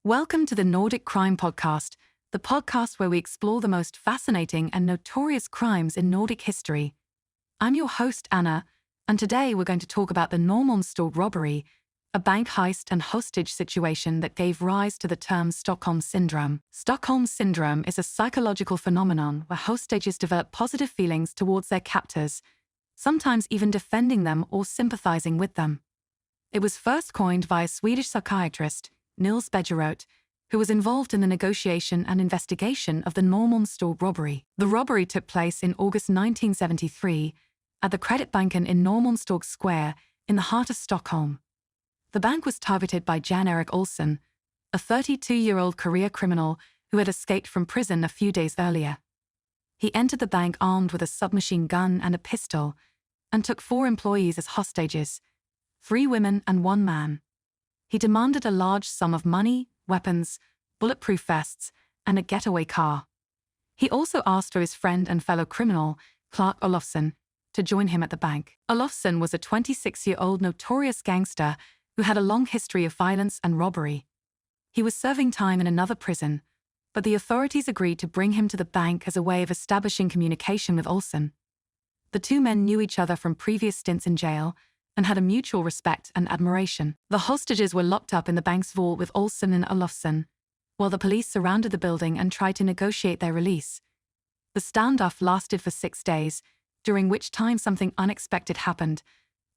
Welcome to the Nordic Crime Podcast, the podcast where we explore the most fascinating and notorious crimes in Nordic history. I'm your host, Anna, and today we're going to talk about the Norrmalmstorg robbery, a bank heist and hostage situation that gave rise to the term Stockholm Syndrome. Stockholm Syndrome is a psychological phenomenon where hostages develop positive feelings towards their captors, sometimes even defending them or sympathizing with them. It was first coined by a Swedish psychiatrist, Nils Bejerot, who was involved in the negotiation and investigation of the Norrmalmstorg robbery. The robbery took place in August 1973 at the Kreditbanken in Norrmalmstorg Square in the heart of Stockholm. The bank was targeted by Jan-Erik Olsson, a 32-year-old career criminal who had escaped from prison a few days earlier. He entered the bank armed with a submachine gun and a pistol and took 4 employees as hostages, 3 women and 1 man. He demanded a large sum of money, weapons, bulletproof vests, and a getaway car. He also asked for his friend and fellow criminal, Clark Olofsson, to join him at the bank. Olofsson was a 26-year-old notorious gangster who had a long history of violence and robbery. He was serving time in another prison, but the authorities agreed to bring him to the bank as a way of establishing communication with Olsson. The 2 men knew each other from previous stints in jail and had a mutual respect and admiration. The hostages were locked up in the bank's vault with Olsson and Olofsson, while the police surrounded the building and tried to negotiate their release. The standoff lasted for 6 days, during which time something unexpected happened.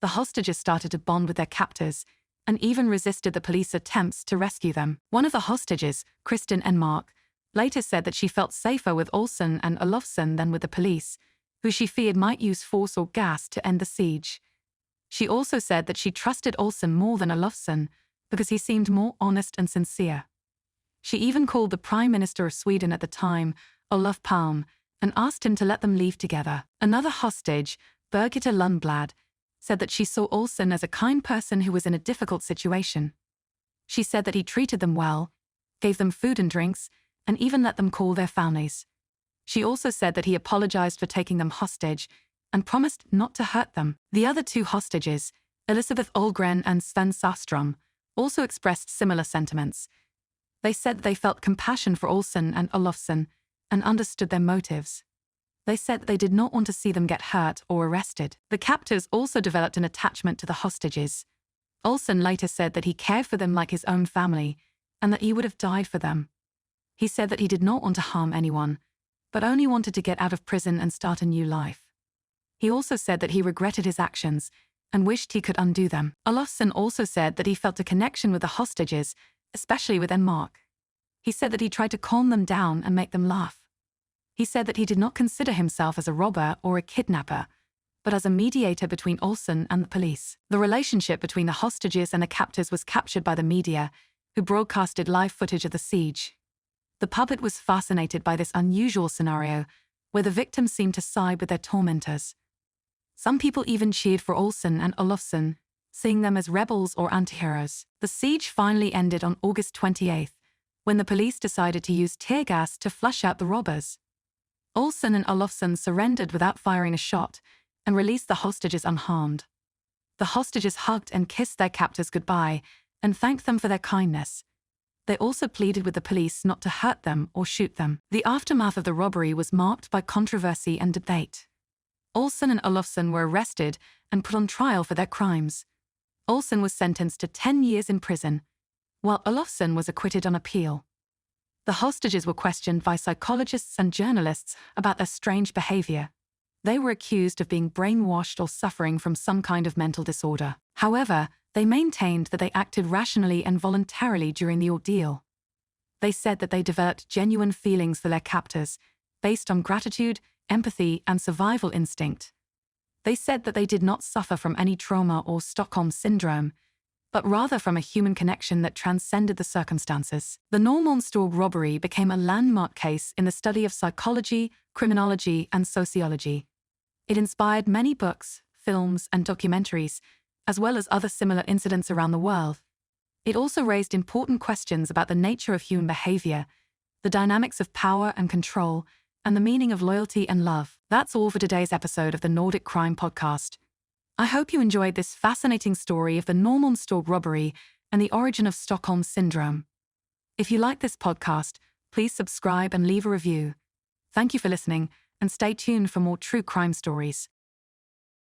The hostages started to bond with their captors and even resisted the police attempts to rescue them. One of the hostages, Kristin Enmark, later said that she felt safer with Olsson and Olofsson than with the police, who she feared might use force or gas to end the siege. She also said that she trusted Olsson more than Olofsson because he seemed more honest and sincere. She even called the Prime Minister of Sweden at the time, Olof Palme, and asked him to let them leave together. Another hostage, Birgitta Lundblad, said that she saw Olsson as a kind person who was in a difficult situation. She said that he treated them well, gave them food and drinks, and even let them call their families. She also said that he apologized for taking them hostage and promised not to hurt them. The other 2 hostages, Elisabeth Olgren and Sven Sastrom, also expressed similar sentiments. They said they felt compassion for Olsson and Olofsson and understood their motives. They said they did not want to see them get hurt or arrested. The captors also developed an attachment to the hostages. Olsson later said that he cared for them like his own family and that he would have died for them. He said that he did not want to harm anyone, but only wanted to get out of prison and start a new life. He also said that he regretted his actions and wished he could undo them. Olofsson also said that he felt a connection with the hostages, especially with Enmark. He said that he tried to calm them down and make them laugh. He said that he did not consider himself as a robber or a kidnapper, but as a mediator between Olsson and the police. The relationship between the hostages and the captors was captured by the media, who broadcasted live footage of the siege. The public was fascinated by this unusual scenario, where the victims seemed to side with their tormentors. Some people even cheered for Olsson and Olofsson, seeing them as rebels or antiheroes. The siege finally ended on August 28th, when the police decided to use tear gas to flush out the robbers. Olsson and Olofsson surrendered without firing a shot and released the hostages unharmed. The hostages hugged and kissed their captors goodbye and thanked them for their kindness. They also pleaded with the police not to hurt them or shoot them. The aftermath of the robbery was marked by controversy and debate. Olsson and Olofsson were arrested and put on trial for their crimes. Olsson was sentenced to 10 years in prison, while Olofsson was acquitted on appeal. The hostages were questioned by psychologists and journalists about their strange behavior. They were accused of being brainwashed or suffering from some kind of mental disorder. However, they maintained that they acted rationally and voluntarily during the ordeal. They said that they developed genuine feelings for their captors, based on gratitude, empathy, and survival instinct. They said that they did not suffer from any trauma or Stockholm Syndrome, but rather from a human connection that transcended the circumstances. The Norrmalmstorg robbery became a landmark case in the study of psychology, criminology, and sociology. It inspired many books, films, and documentaries, as well as other similar incidents around the world. It also raised important questions about the nature of human behavior, the dynamics of power and control, and the meaning of loyalty and love. That's all for today's episode of the Nordic Crime Podcast. I hope you enjoyed this fascinating story of the Norrmalmstorg robbery and the origin of Stockholm Syndrome. If you like this podcast, please subscribe and leave a review. Thank you for listening, and stay tuned for more true crime stories.